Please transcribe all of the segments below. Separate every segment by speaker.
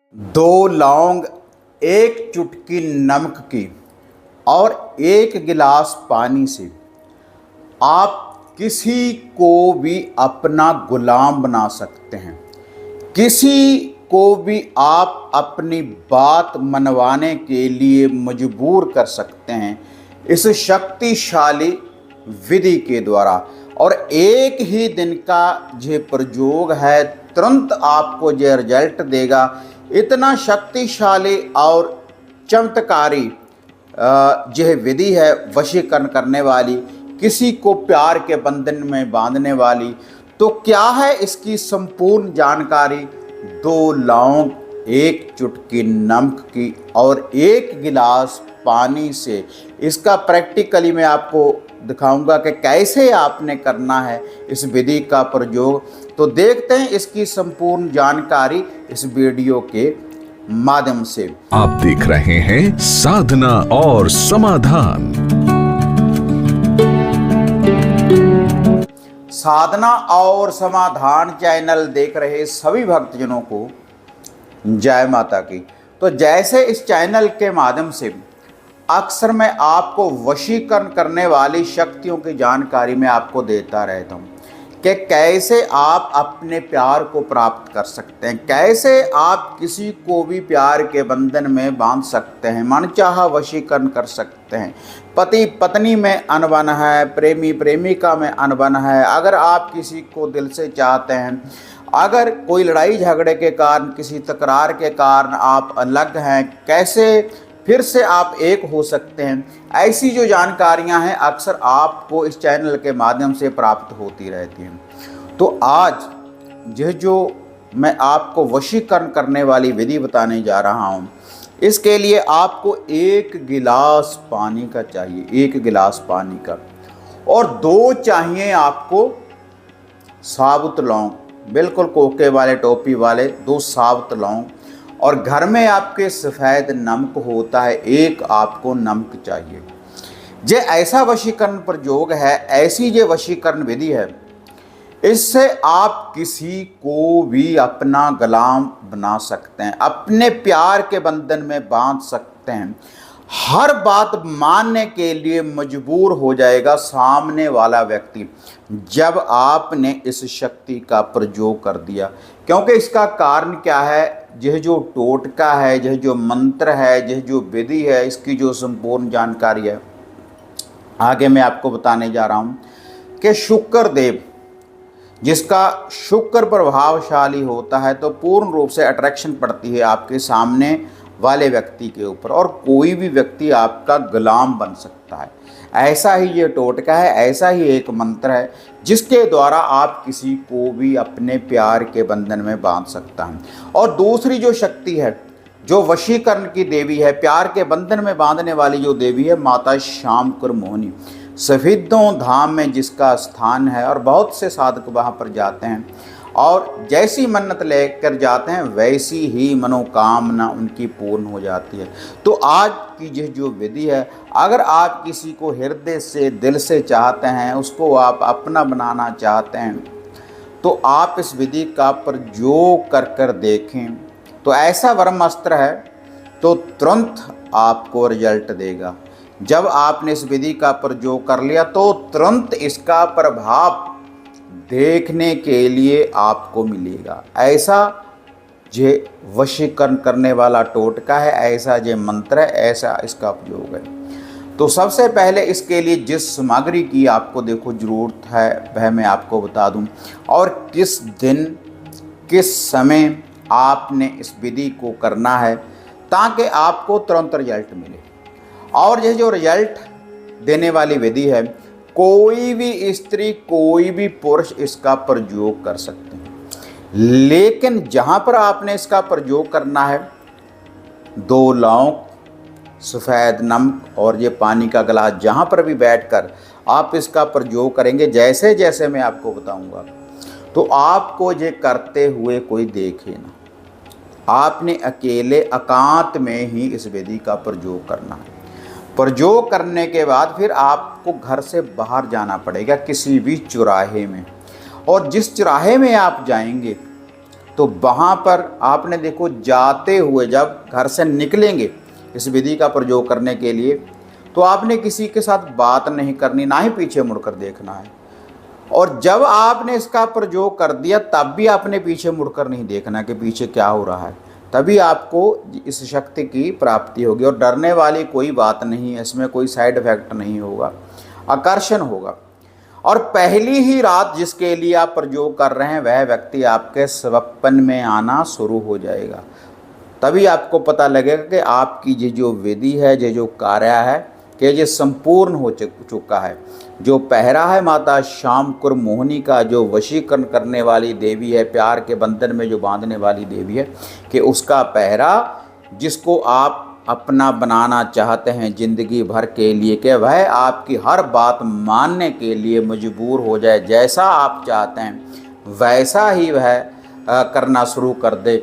Speaker 1: दो लौंग, एक चुटकी नमक की और एक गिलास पानी से आप किसी को भी अपना गुलाम बना सकते हैं। किसी को भी आप अपनी बात मनवाने के लिए मजबूर कर सकते हैं इस शक्तिशाली विधि के द्वारा। और एक ही दिन का ये प्रयोग है, तुरंत आपको ये रिजल्ट देगा। इतना शक्तिशाली और चमत्कारी यह विधि है, वशीकरण करने वाली, किसी को प्यार के बंधन में बांधने वाली। तो क्या है इसकी संपूर्ण जानकारी? दो लौंग, एक चुटकी नमक की और एक गिलास पानी से, इसका प्रैक्टिकली मैं आपको दिखाऊंगा कि कैसे आपने करना है इस विधि का प्रयोग। तो देखते हैं इसकी संपूर्ण जानकारी इस वीडियो के माध्यम से।
Speaker 2: आप देख रहे हैं साधना और समाधान।
Speaker 1: साधना और समाधान चैनल देख रहे सभी भक्तजनों को जय माता की। तो जैसे इस चैनल के माध्यम से अक्सर मैं आपको वशीकरण करने वाली शक्तियों की जानकारी मैं आपको देता रहता हूँ कि कैसे आप अपने प्यार को प्राप्त कर सकते हैं, कैसे आप किसी को भी प्यार के बंधन में बांध सकते हैं, मनचाहा वशीकरण कर सकते हैं। पति पत्नी में अनबन है, प्रेमी प्रेमिका में अनबन है, अगर आप किसी को दिल से चाहते हैं, अगर कोई लड़ाई झगड़े के कारण, किसी तकरार के कारण आप अलग हैं, कैसे फिर से आप एक हो सकते हैं, ऐसी जो जानकारियां हैं अक्सर आपको इस चैनल के माध्यम से प्राप्त होती रहती हैं। तो आज यह जो मैं आपको वशीकरण करने वाली विधि बताने जा रहा हूं, इसके लिए आपको एक गिलास पानी का चाहिए, एक गिलास पानी का, और दो चाहिए आपको साबुत लौंग, बिल्कुल कोके वाले टोपी वाले दो साबुत लौंग। और घर में आपके सफ़ेद नमक होता है, एक आपको नमक चाहिए। ये ऐसा वशीकरण प्रयोग है, ऐसी ये वशीकरण विधि है, इससे आप किसी को भी अपना गुलाम बना सकते हैं, अपने प्यार के बंधन में बांध सकते हैं। हर बात मानने के लिए मजबूर हो जाएगा सामने वाला व्यक्ति जब आपने इस शक्ति का प्रयोग कर दिया। क्योंकि इसका कारण क्या है? यह जो टोटका है, यह जो मंत्र है, यह जो विधि है, इसकी जो संपूर्ण जानकारी है आगे मैं आपको बताने जा रहा हूँ कि शुक्र देव, जिसका शुक्र प्रभावशाली होता है तो पूर्ण रूप से अट्रैक्शन पड़ती है आपके सामने वाले व्यक्ति के ऊपर, और कोई भी व्यक्ति आपका गुलाम बन सकता है। ऐसा ही ये टोटका है, ऐसा ही एक मंत्र है जिसके द्वारा आप किसी को भी अपने प्यार के बंधन में बांध सकता है। और दूसरी जो शक्ति है, जो वशीकरण की देवी है, प्यार के बंधन में बांधने वाली जो देवी है, माता श्यामकर मोहिनी, सफेदों धाम में जिसका स्थान है, और बहुत से साधक वहाँ पर जाते हैं और जैसी मन्नत लेकर जाते हैं वैसी ही मनोकामना उनकी पूर्ण हो जाती है। तो आज की यह जो विधि है, अगर आप किसी को हृदय से, दिल से चाहते हैं, उसको आप अपना बनाना चाहते हैं, तो आप इस विधि का प्रयोग कर कर देखें। तो ऐसा ब्रह्म अस्त्र है तो तुरंत आपको रिजल्ट देगा। जब आपने इस विधि का प्रयोग कर लिया तो तुरंत इसका प्रभाव देखने के लिए आपको मिलेगा। ऐसा ये वशीकरण करने वाला टोटका है, ऐसा ये मंत्र है, ऐसा इसका उपयोग है। तो सबसे पहले इसके लिए जिस सामग्री की आपको देखो ज़रूरत है वह मैं आपको बता दूं, और किस दिन किस समय आपने इस विधि को करना है ताकि आपको तुरंत रिजल्ट मिले। और यह जो रिजल्ट देने वाली विधि है, कोई भी स्त्री, कोई भी पुरुष इसका प्रयोग कर सकते हैं। लेकिन जहाँ पर आपने इसका प्रयोग करना है, दो लौंग, सफ़ेद नमक और ये पानी का गिलास, जहाँ पर भी बैठकर आप इसका प्रयोग करेंगे, जैसे जैसे मैं आपको बताऊंगा, तो आपको ये करते हुए कोई देखे ना। आपने अकेले एकांत में ही इस विधि का प्रयोग करना है। प्रयोग करने के बाद फिर आपको घर से बाहर जाना पड़ेगा किसी भी चौराहे में, और जिस चौराहे में आप जाएंगे तो वहाँ पर आपने देखो जाते हुए जब घर से निकलेंगे इस विधि का प्रयोग करने के लिए, तो आपने किसी के साथ बात नहीं करनी, ना ही पीछे मुड़कर देखना है। और जब आपने इसका प्रयोग कर दिया तब भी आपने पीछे मुड़कर नहीं देखना कि पीछे क्या हो रहा है, तभी आपको इस शक्ति की प्राप्ति होगी। और डरने वाली कोई बात नहीं है, इसमें कोई साइड इफेक्ट नहीं होगा, आकर्षण होगा। और पहली ही रात जिसके लिए आप प्रयोग कर रहे हैं वह व्यक्ति आपके स्वप्न में आना शुरू हो जाएगा। तभी आपको पता लगेगा कि आपकी ये जो विधि है, ये जो कार्य है कि ये संपूर्ण हो चुका है। जो पहरा है माता शामकुर मोहिनी का, जो वशीकरण करने वाली देवी है, प्यार के बंधन में जो बांधने वाली देवी है, कि उसका पहरा जिसको आप अपना बनाना चाहते हैं ज़िंदगी भर के लिए, कि वह आपकी हर बात मानने के लिए मजबूर हो जाए, जैसा आप चाहते हैं वैसा ही वह करना शुरू कर दे।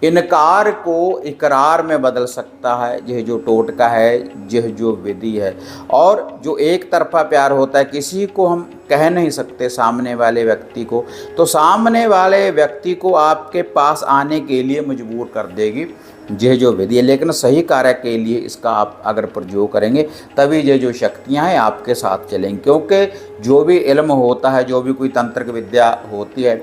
Speaker 1: इनकार को इकरार में बदल सकता है यह जो टोटका है, यह जो विधि है। और जो एक तरफा प्यार होता है, किसी को हम कह नहीं सकते सामने वाले व्यक्ति को, तो सामने वाले व्यक्ति को आपके पास आने के लिए मजबूर कर देगी यह जो विधि है। लेकिन सही कार्य के लिए इसका आप अगर प्रयोग करेंगे तभी ये जो शक्तियां हैं आपके साथ चलेंगी। क्योंकि जो भी इल्म होता है, जो भी कोई तंत्रिक विद्या होती है,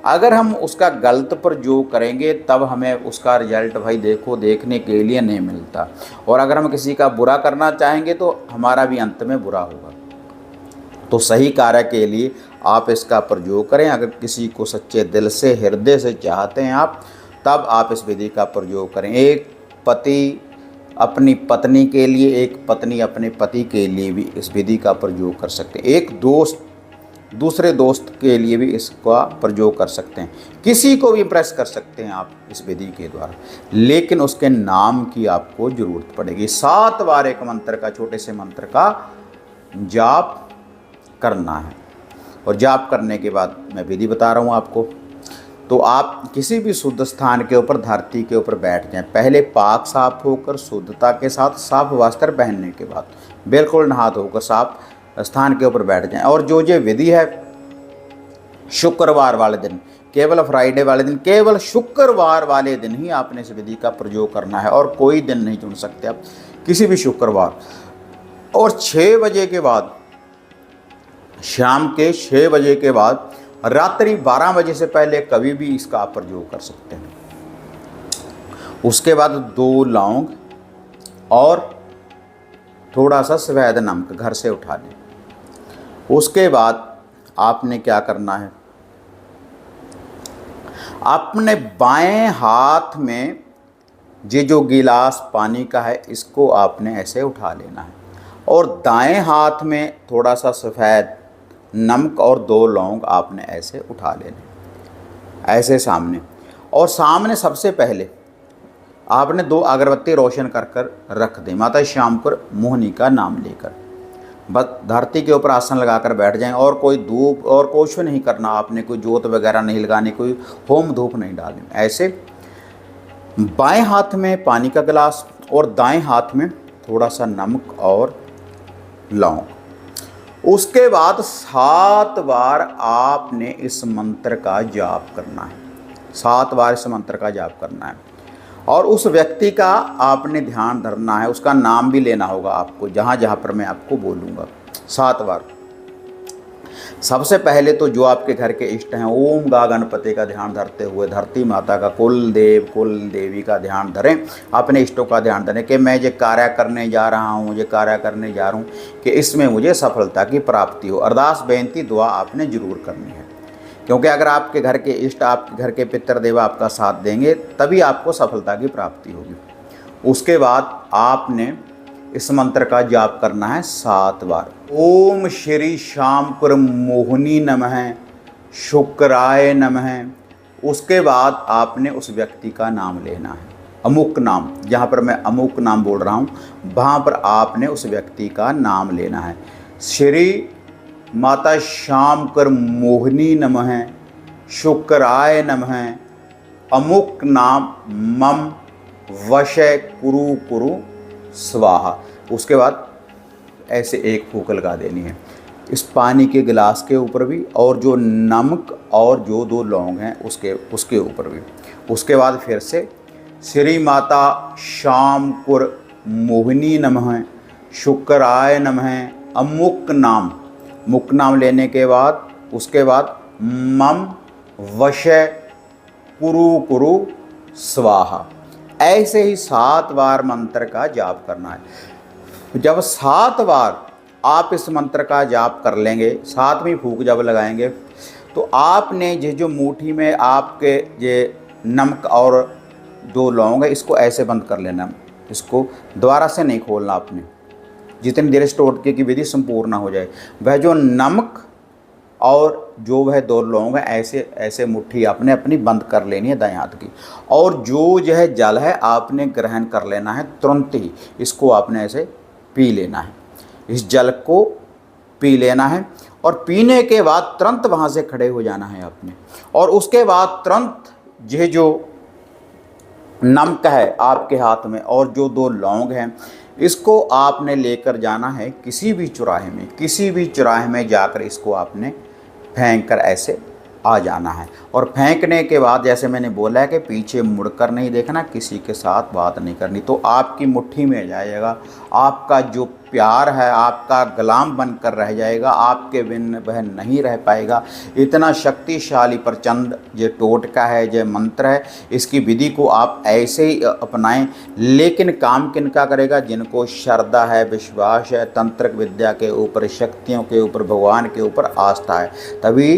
Speaker 1: अगर हम उसका गलत प्रयोग करेंगे तब हमें उसका रिजल्ट भाई देखो देखने के लिए नहीं मिलता। और अगर हम किसी का बुरा करना चाहेंगे तो हमारा भी अंत में बुरा होगा। तो सही कार्य के लिए आप इसका प्रयोग करें। अगर किसी को सच्चे दिल से, हृदय से चाहते हैं आप, तब आप इस विधि का प्रयोग करें। एक पति अपनी पत्नी के लिए, एक पत्नी अपने पति के लिए भी इस विधि का प्रयोग कर सकते हैं। एक दोस्त दूसरे दोस्त के लिए भी इसका प्रयोग कर सकते हैं। किसी को भी इम्प्रेस कर सकते हैं आप इस विधि के द्वारा, लेकिन उसके नाम की आपको ज़रूरत पड़ेगी। 7 बार एक मंत्र का, छोटे से मंत्र का जाप करना है। और जाप करने के बाद मैं विधि बता रहा हूँ आपको। तो आप किसी भी शुद्ध स्थान के ऊपर, धरती के ऊपर बैठ जाएं। पहले पाक साफ होकर, शुद्धता के साथ, साफ वस्त्र पहनने के बाद बिल्कुल नहा धोकर साफ स्थान के ऊपर बैठ जाएं। और जो ये विधि है, शुक्रवार वाले दिन, केवल फ्राइडे वाले दिन, केवल शुक्रवार वाले दिन ही आपने इस विधि का प्रयोग करना है। और कोई दिन नहीं चुन सकते आप, किसी भी शुक्रवार। और 6 बजे के बाद, शाम के 6 बजे के बाद, रात्रि 12 बजे से पहले कभी भी इसका आप प्रयोग कर सकते हैं। उसके बाद 2 लौंग और थोड़ा सा सफ़ेद नमक घर से उठा लें। उसके बाद आपने क्या करना है, अपने बाएं हाथ में ये जो गिलास पानी का है, इसको आपने ऐसे उठा लेना है। और दाएं हाथ में थोड़ा सा सफ़ेद नमक और 2 लौंग आपने ऐसे उठा लेने, ऐसे सामने। और सामने सबसे पहले आपने 2 अगरबत्ती रोशन कर कर रख दें, माता शामकुर मोहिनी का नाम लेकर। बस धरती के ऊपर आसन लगाकर बैठ जाएं। और कोई धूप और कुछ नहीं करना आपने, कोई जोत वगैरह नहीं लगानी, कोई होम धूप नहीं डालनी। ऐसे बाएं हाथ में पानी का गिलास और दाएं हाथ में थोड़ा सा नमक और लौंग। उसके बाद 7 बार आपने इस मंत्र का जाप करना है। 7 बार इस मंत्र का जाप करना है। और उस व्यक्ति का आपने ध्यान धरना है, उसका नाम भी लेना होगा आपको, जहाँ जहाँ पर मैं आपको बोलूँगा 7 बार। सबसे पहले तो जो आपके घर के इष्ट हैं, ओम गा गणपति का ध्यान धरते हुए धरती माता का, कुल देव कुल देवी का ध्यान धरें, अपने इष्टों का ध्यान धरें कि मैं ये कार्य करने जा रहा हूँ, ये कार्य करने जा रहा हूँ कि इसमें मुझे सफलता की प्राप्ति हो। अरदास बेनती दुआ आपने ज़रूर करनी है, क्योंकि अगर आपके घर के इष्ट, आपके घर के पितर देव आपका साथ देंगे तभी आपको सफलता की प्राप्ति होगी। उसके बाद आपने इस मंत्र का जाप करना है 7 बार। ओम श्री शामकुर मोहिनी नमः, शुक्राय नमः। उसके बाद आपने उस व्यक्ति का नाम लेना है, अमुक नाम। जहाँ पर मैं अमुक नाम बोल रहा हूँ वहाँ पर आपने उस व्यक्ति का नाम लेना है। श्री माता शामकुर मोहिनी नमः, शुक्राय नमः, अमुक नाम मम वशय कुरु कुरु स्वाहा। उसके बाद ऐसे एक फूंक लगा देनी है। इस पानी के गिलास के ऊपर भी, और जो नमक और जो 2 लौंग हैं उसके ऊपर भी। उसके बाद फिर से श्री माता श्यामपुर मोहिनी नमः, शुक्राय नमः, अमुक नाम लेने के बाद उसके बाद मम वशय कुरु स्वाहा, ऐसे ही 7 बार मंत्र का जाप करना है। जब 7 बार आप इस मंत्र का जाप कर लेंगे, 7वीं फूंक जब लगाएंगे, तो आपने जो मुट्ठी में आपके ये नमक और 2 लौंग है, इसको ऐसे बंद कर लेना। इसको दोबारा से नहीं खोलना आपने, जितनी देर इस टोटके की विधि संपूर्ण हो जाए। वह जो नमक और जो वह 2 लौंग है, ऐसे मुट्ठी आपने अपनी बंद कर लेनी है दाएं हाथ की। और जो यह जल है आपने ग्रहण कर लेना है तुरंत ही। इसको आपने ऐसे पी लेना है, इस जल को पी लेना है। और पीने के बाद तुरंत वहाँ से खड़े हो जाना है आपने। और उसके बाद तुरंत यह जो नमक है आपके हाथ में और जो 2 लौंग हैं, इसको आपने लेकर जाना है किसी भी चौराहे में जाकर इसको आपने फेंक कर ऐसे आ जाना है। और फेंकने के बाद जैसे मैंने बोला है कि पीछे मुड़कर नहीं देखना, किसी के साथ बात नहीं करनी, तो आपकी मुट्ठी में जाएगा। आपका जो प्यार है आपका गुलाम बनकर रह जाएगा, आपके बिन वह नहीं रह पाएगा। इतना शक्तिशाली प्रचंड ये टोटका है, ये मंत्र है। इसकी विधि को आप ऐसे ही अपनाएं। लेकिन काम किनका करेगा? जिनको श्रद्धा है, विश्वास है, तंत्रिक विद्या के ऊपर, शक्तियों के ऊपर, भगवान के ऊपर आस्था है, तभी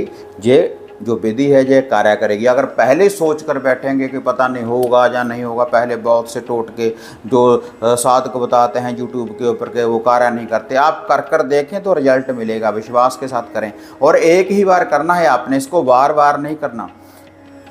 Speaker 1: ये जो विधि है ये कार्य करेगी। अगर पहले सोच कर बैठेंगे कि पता नहीं होगा या नहीं होगा, पहले बहुत से टोटके जो साधक बताते हैं यूट्यूब के ऊपर के वो कार्य नहीं करते, आप कर देखें तो रिजल्ट मिलेगा। विश्वास के साथ करें। और एक ही बार करना है आपने, इसको बार बार नहीं करना,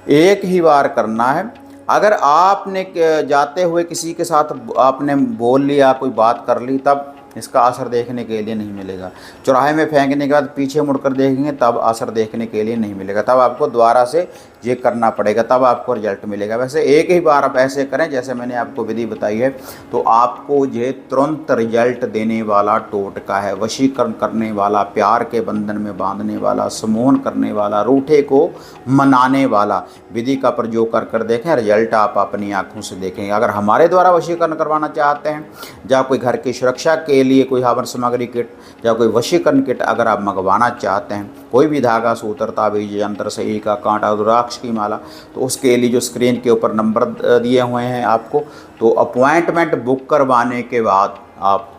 Speaker 1: एक ही बार करना है। अगर आपने जाते हुए किसी के साथ आपने बोल लिया, कोई बात कर ली, तब इसका असर देखने के लिए नहीं मिलेगा। चौराहे में फेंकने के बाद पीछे मुड़कर देखेंगे तब असर देखने के लिए नहीं मिलेगा। तब आपको दोबारा से ये करना पड़ेगा, तब आपको रिजल्ट मिलेगा। वैसे एक ही बार आप ऐसे करें जैसे मैंने आपको विधि बताई है, तो आपको ये तुरंत रिजल्ट देने वाला टोटका है। वशीकरण करने वाला, प्यार के बंधन में बांधने वाला, सम्मोहन करने वाला, रूठे को मनाने वाला विधि का प्रयोग कर देखें, रिजल्ट आप अपनी आंखों से देखेंगे। अगर हमारे द्वारा वशीकरण करवाना चाहते हैं या कोई घर की सुरक्षा के लिए कोई हवन सामग्री किट या कोई वशीकरण किट अगर आप मंगवाना चाहते हैं, कोई भी धागा, सूत्र, ताबीज, यंत्र, सही का कांटा, रुद्राक्ष की माला, तो उसके लिए जो स्क्रीन के ऊपर नंबर दिए हुए हैं आपको, तो अपॉइंटमेंट बुक करवाने के बाद आप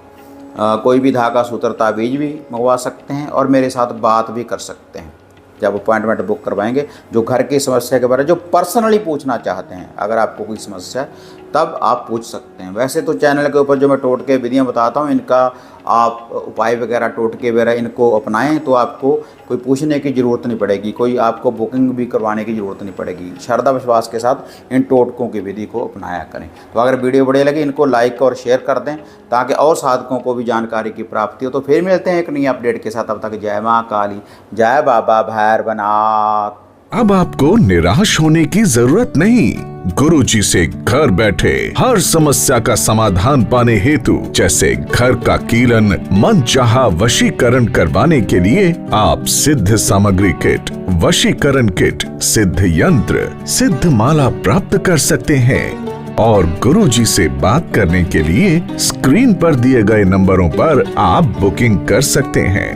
Speaker 1: कोई भी धागा, सूत्र, ताबीज भी मंगवा सकते हैं और मेरे साथ बात भी कर सकते हैं। जब अपॉइंटमेंट बुक करवाएंगे, जो घर की समस्या के बारे में जो पर्सनली पूछना चाहते हैं, अगर आपको कोई समस्या तब आप पूछ सकते हैं। वैसे तो चैनल के ऊपर जो मैं टोटके विधियाँ बताता हूँ, इनका आप उपाय वगैरह, टोटके वगैरह इनको अपनाएं तो आपको कोई पूछने की ज़रूरत नहीं पड़ेगी, कोई आपको बुकिंग भी करवाने की ज़रूरत नहीं पड़ेगी। श्रद्धा विश्वास के साथ इन टोटकों की विधि को अपनाया करें। तो अगर वीडियो बढ़िया लगे, इनको लाइक और शेयर कर दें ताकि और साधकों को भी जानकारी की प्राप्ति हो। तो फिर मिलते हैं एक नई अपडेट के साथ। तब तक जय माँ काली, जय बाबा भैरवनाथ।
Speaker 2: अब आपको निराश होने की जरूरत नहीं। गुरुजी से घर बैठे हर समस्या का समाधान पाने हेतु, जैसे घर का कीलन, मनचाहा वशीकरण करवाने के लिए आप सिद्ध सामग्री किट, वशीकरण किट, सिद्ध यंत्र, सिद्ध माला प्राप्त कर सकते हैं। और गुरुजी से बात करने के लिए स्क्रीन पर दिए गए नंबरों पर आप बुकिंग कर सकते हैं।